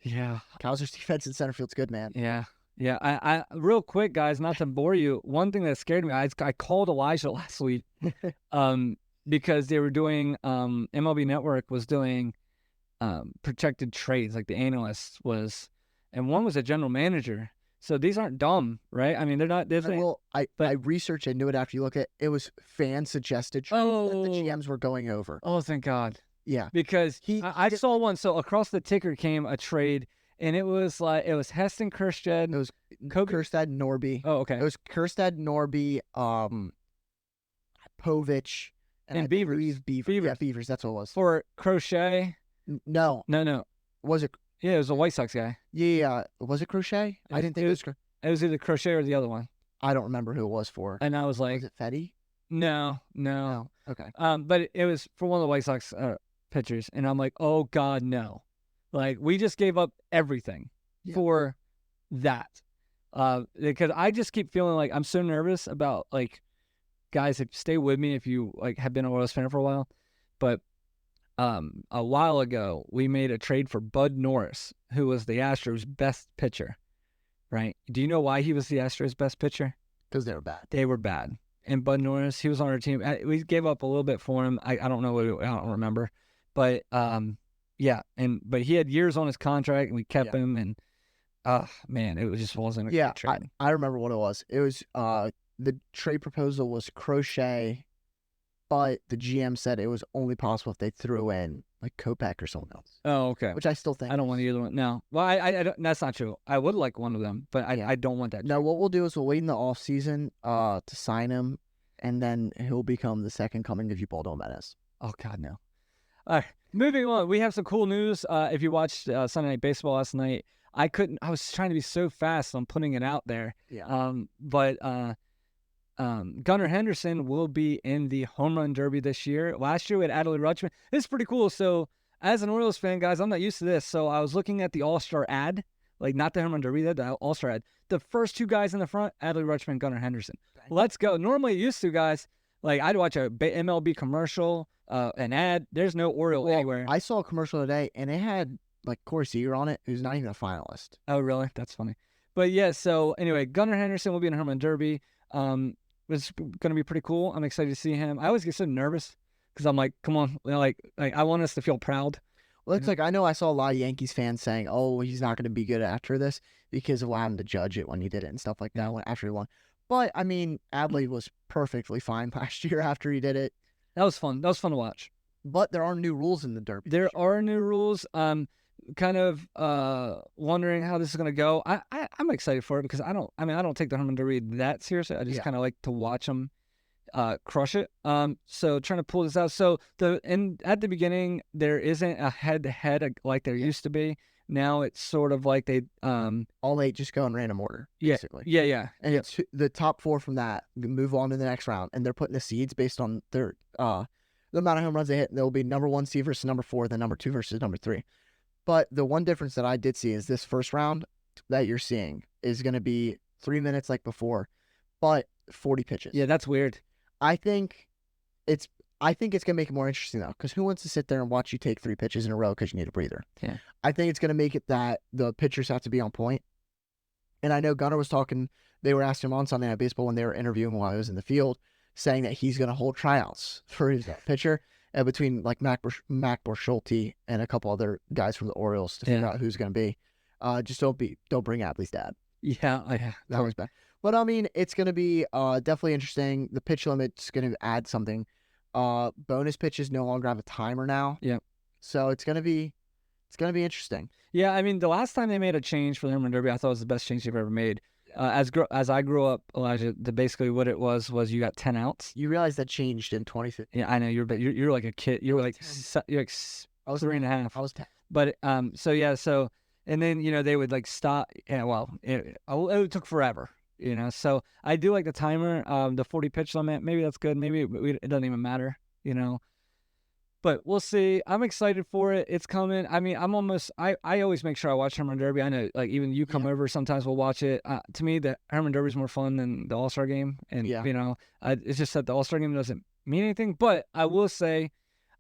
Yeah. Cowser's defense in center field's good, man. Yeah. Yeah. I real quick, guys, not to bore you, one thing that scared me, I called Elijah last week because they were doing, MLB Network was doing projected trades, like the analysts was, and one was a general manager. So these aren't dumb, right? I mean, they're not. I researched and knew it after you look at it. Was fan suggested trades that the GMs were going over. Oh, thank God. Yeah, because I saw one. So across the ticker came a trade, and it was Heston Kjerstad. It was Kjerstad, Norby. Oh, okay. It was Kjerstad, Norby, Povich, and Beavers. Yeah, Beavers. That's what it was. For Crochet. No. Was it? Yeah, it was a White Sox guy. Yeah. Was it Crochet? I didn't think it was. It was either Crochet or the other one. I don't remember who it was for. And I was like, was it Fetty? No. Okay. But it was for one of the White Sox pitchers, and I'm like, oh God, no! Like, we just gave up everything for that, because I just keep feeling like I'm so nervous about, like, guys, if stay with me if you like have been a Royals fan for a while, but a while ago we made a trade for Bud Norris, who was the Astros' best pitcher, right? Do you know why he was the Astros' best pitcher? Because they were bad. They were bad, and Bud Norris, he was on our team. We gave up a little bit for him. I don't know I don't remember. But but he had years on his contract, and we kept him, and man, it just wasn't a good trade. I remember what it was. It was the trade proposal was Crochet, but the GM said it was only possible if they threw in like Kopech or someone else. Oh, okay. Which I still think I don't want either one. No, well, I don't, that's not true. I would like one of them, but I don't want that. No, what we'll do is we'll wait in the off season to sign him, and then he'll become the second coming of Ubaldo Jimenez. Oh God, no. All right, moving on. We have some cool news. If you watched Sunday Night Baseball last night, I was trying to be so fast on putting it out there. Yeah. But Gunnar Henderson will be in the home run derby this year. Last year we had Adley Rutschman. This is pretty cool. So as an Orioles fan, guys, I'm not used to this. So I was looking at the All-Star ad, like not the home run derby, the All-Star ad. The first two guys in the front, Adley Rutschman, Gunnar Henderson. Let's go. Normally used to, guys, like I'd watch a MLB commercial, an ad. There's no Oriole anywhere. I saw a commercial today, and it had like Corey Seager on it, who's not even a finalist. Oh, really? That's funny. But yeah, so anyway, Gunnar Henderson will be in a home run derby. It's going to be pretty cool. I'm excited to see him. I always get so nervous because I'm like, come on, like I want us to feel proud. Well, it's like I know I saw a lot of Yankees fans saying, "Oh, he's not going to be good after this because of allowing him to judge it when he did it and stuff like that after he won." But I mean, Adley was perfectly fine last year after he did it. That was fun. That was fun to watch. But there are new rules in the Derby. There are new rules. Kind of wondering how this is going to go. I'm excited for it because I don't take the home run derby that seriously. I just kind of like to watch them crush it. So trying to pull this out. So at the beginning there isn't a head-to-head like there used to be. Now it's sort of like they all 8 just go in random order, basically. Yeah. And it's the top 4 from that move on to the next round, and they're putting the seeds based on their the amount of home runs they hit. There'll be number 1 seed versus number 4, then number 2 versus number 3. But the one difference that I did see is this first round that you're seeing is going to be 3 minutes like before, but 40 pitches. Yeah, that's weird. I think I think it's going to make it more interesting, though, because who wants to sit there and watch you take 3 pitches in a row because you need a breather? Yeah. I think it's going to make it that the pitchers have to be on point. And I know Gunnar was talking, they were asking him on Sunday Night Baseball when they were interviewing him while he was in the field, saying that he's going to hold tryouts for his pitcher between like Mac Borschulte and a couple other guys from the Orioles to figure out who's going to be. Just don't bring Adley's dad. Yeah. That was bad. But I mean, it's going to be definitely interesting. The pitch limit's going to add something. Bonus pitches no longer have a timer now. Yeah. So it's going to be interesting. Yeah, I mean, the last time they made a change for the Home Run Derby, I thought it was the best change they've ever made. As I grew up, Elijah, basically what it was you got 10 outs. You realize that changed in 2015. Yeah, I know you're like a kid. You're like I was 3.5. I was 10. But and then they would like stop. Yeah, well, it took forever. So I do like the timer, the 40 pitch limit. Maybe that's good. Maybe it doesn't even matter. But we'll see. I'm excited for it. It's coming. I mean, I always make sure I watch Home Run Derby. I know, like, even you come over, sometimes we'll watch it. To me, the Home Run Derby is more fun than the All-Star Game. And, it's just that the All-Star Game doesn't mean anything. But I will say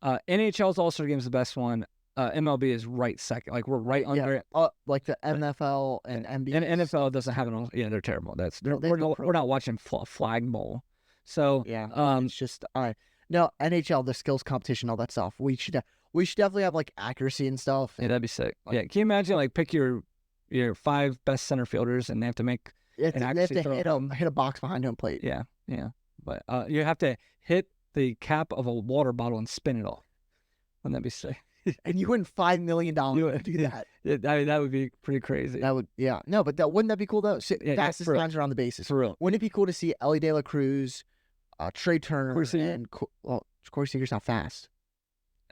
NHL's All-Star Game is the best one. MLB is right second. Like, we're right under it. Like the NFL and NBA. And NFL doesn't have an all. Yeah, they're terrible. We're not watching Flag Bowl. So, it's just, all right. No, NHL, the skills competition, all that stuff. We should definitely have like accuracy and stuff. Yeah, that'd be sick. Yeah, can you imagine like pick your 5 best center fielders and they have to make they have to hit a box behind home plate. Yeah. But you have to hit the cap of a water bottle and spin it off. Wouldn't that be sick? And you win $5 million to do that. I mean, that would be pretty crazy. That would, yeah. No, but wouldn't that be cool though? Fastest times around the bases. For real. Wouldn't it be cool to see Ellie De La Cruz, Trey Turner, and Corey Seager's not fast.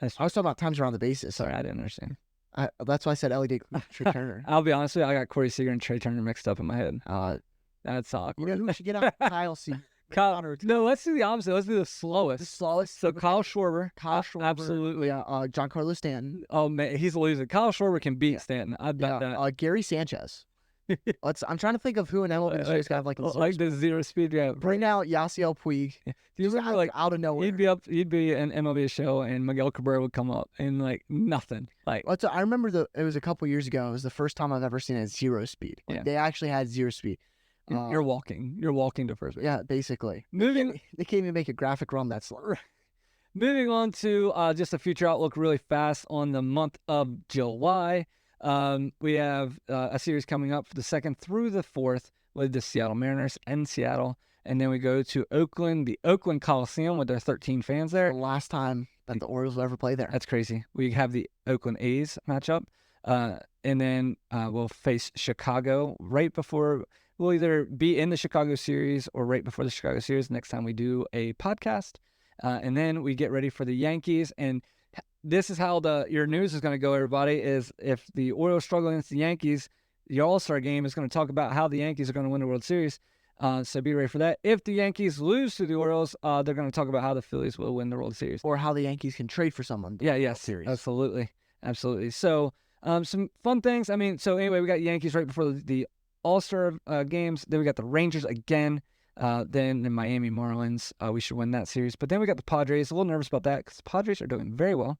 I was talking about times around the bases. Sorry, I didn't understand. That's why I said Ellie De La Cruz, Trey Turner. I'll be honest with you, I got Corey Seager and Trey Turner mixed up in my head. That's awkward. You know who should get out? Kyle Seager. No, let's do the opposite. Let's do the slowest. The slowest. So Kyle Schwarber. Absolutely. Giancarlo Stanton. Oh man, he's a loser. Kyle Schwarber can beat Stanton. I bet that. Gary Sanchez. I'm trying to think of who in MLB is gonna have like the 0 speed guy. Bring out Yasiel Puig. Do you remember like out of nowhere? He'd be an MLB show and Miguel Cabrera would come up and like nothing. Like I remember it was a couple years ago. It was the first time I've ever seen a 0 speed. They actually had 0 speed. You're walking to first base. Yeah, basically. They can't even make a graphic run that slow. Moving on to just a future outlook really fast on the month of July. We have a series coming up for the 2nd through the 4th with the Seattle Mariners in Seattle. And then we go to Oakland, the Oakland Coliseum with their 13 fans there. The last time that the Orioles will ever play there. That's crazy. We have the Oakland A's matchup. And then we'll face Chicago right before. We'll either be in the Chicago series or right before the Chicago series next time we do a podcast. And then we get ready for the Yankees. And this is how your news is going to go, everybody, is if the Orioles struggle against the Yankees, the All-Star game is going to talk about how the Yankees are going to win the World Series. So be ready for that. If the Yankees lose to the Orioles, they're going to talk about how the Phillies will win the World Series. Or how the Yankees can trade for someone. Yes, series. Absolutely. So some fun things. I mean, so anyway, we got Yankees right before the All-Star games. Then we got the Rangers again. Then the Miami Marlins. We should win that series. But then we got the Padres. A little nervous about that because the Padres are doing very well.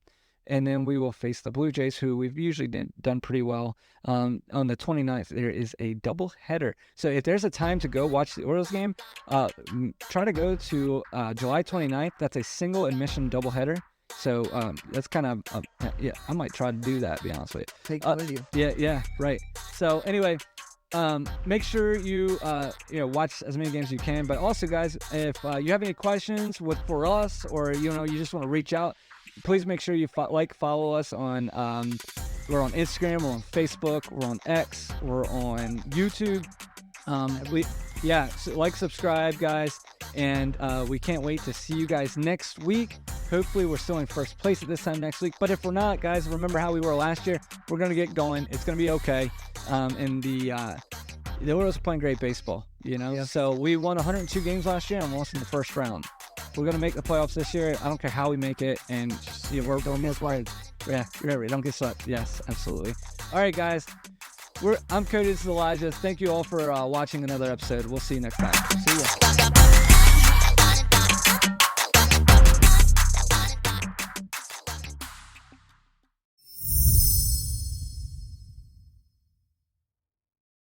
And then we will face the Blue Jays, who we've usually done pretty well. On the 29th, there is a doubleheader. So if there's a time to go watch the Orioles game, try to go to July 29th. That's a single admission doubleheader. So that's kind of, I might try to do that, to be honest with you. Take it with you. Yeah, right. So anyway, make sure you watch as many games as you can. But also, guys, if you have any questions for us, or you just want to reach out, please make sure you follow us on. We're on Instagram, we're on Facebook, we're on X, we're on YouTube. Subscribe, guys, and we can't wait to see you guys next week. Hopefully, we're still in first place at this time next week. But if we're not, guys, remember how we were last year. We're gonna get going. It's gonna be okay. And the Orioles are playing great baseball. Yes. So we won 102 games last year and lost in the first round. We're gonna make the playoffs this year. I don't care how we make it, and we're don't miss wide. Yeah, we don't get swept. Yes, absolutely. All right, guys. I'm Cody. This is Elijah. Thank you all for watching another episode. We'll see you next time. See ya.